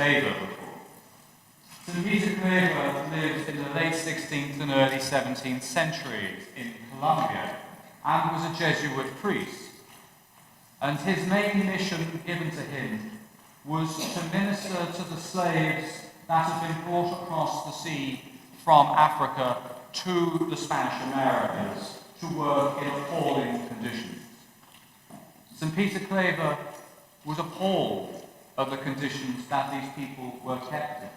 Claver before. St. Peter Claver lived in the late 16th and early 17th centuries in Colombia and was a Jesuit priest. And his main mission given to him was to minister to the slaves that had been brought across the sea from Africa to the Spanish Americas to work in appalling conditions. St. Peter Claver was appalled at the conditions that these people were kept in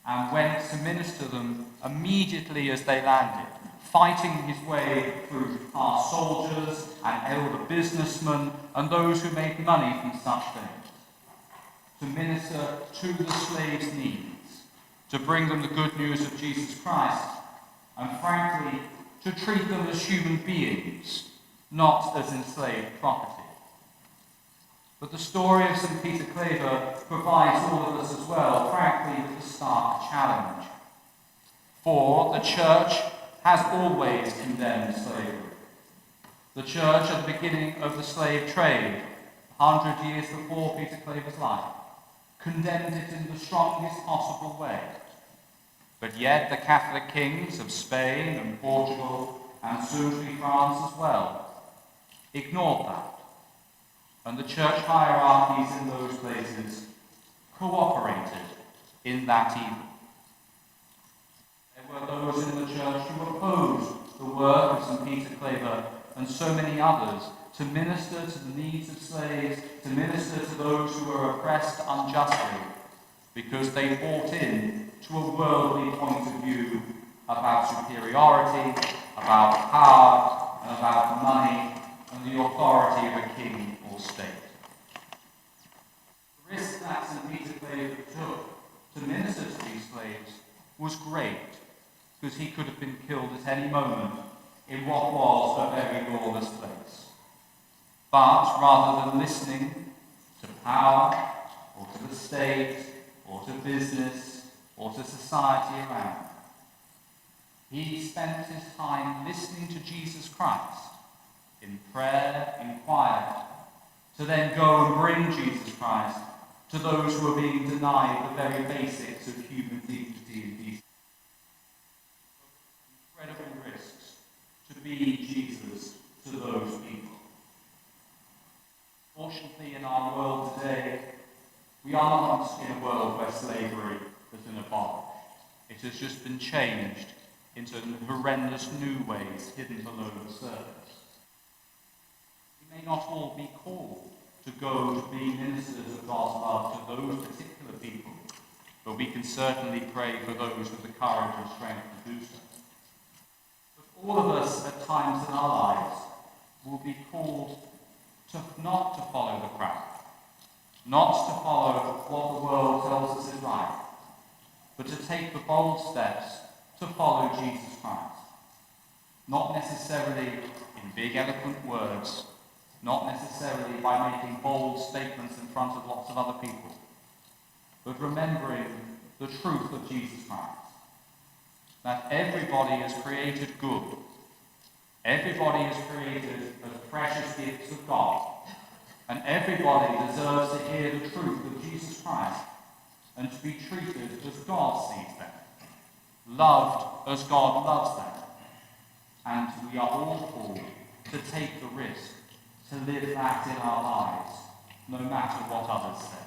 and went to minister them immediately as they landed, fighting his way through past soldiers and elder businessmen and those who made money from such things, to minister to the slaves' needs, to bring them the good news of Jesus Christ, and frankly, to treat them as human beings, not as enslaved property. But the story of St. Peter Claver provides all of us as well, frankly, with a stark challenge. For the Church has always condemned slavery. The Church, at the beginning of the slave trade, 100 years before Peter Claver's life, condemned it in the strongest possible way. But yet the Catholic kings of Spain and Portugal, and soon to be France as well, ignored that. And the church hierarchies in those places cooperated in that evil. There were those in the church who opposed the work of St. Peter Claver and so many others to minister to the needs of slaves, to minister to those who were oppressed unjustly, because they bought in to a worldly point of view about superiority, about power, and about money, and the authority of a king or state. The risk that St. Peter Claver took to minister to these slaves was great, because he could have been killed at any moment in what was a very lawless place. But rather than listening to power, or to the state, or to business, or to society around, he spent his time listening to Jesus Christ in prayer, in quiet, to then go and bring Jesus Christ to those who are being denied the very basics of human dignity and decency. Incredible risks to be Jesus to those people. Fortunately, in our world today, we are not in a world where slavery has been abolished. It has just been changed into horrendous new ways hidden below the surface. We may not all be called to go to be ministers of God's love to those particular people, but we can certainly pray for those with the courage and strength to do so. But all of us at times in our lives will be called to not to follow the crowd, not to follow what the world tells us is right, but to take the bold steps to follow Jesus Christ. Not necessarily in big eloquent words, not necessarily by making bold statements in front of lots of other people, but remembering the truth of Jesus Christ. That everybody is created good. Everybody is created as precious gifts of God. And everybody deserves to hear the truth of Jesus Christ and to be treated as God sees them, loved as God loves them. And we are all called to take the risk to live that in our lives, no matter what others say.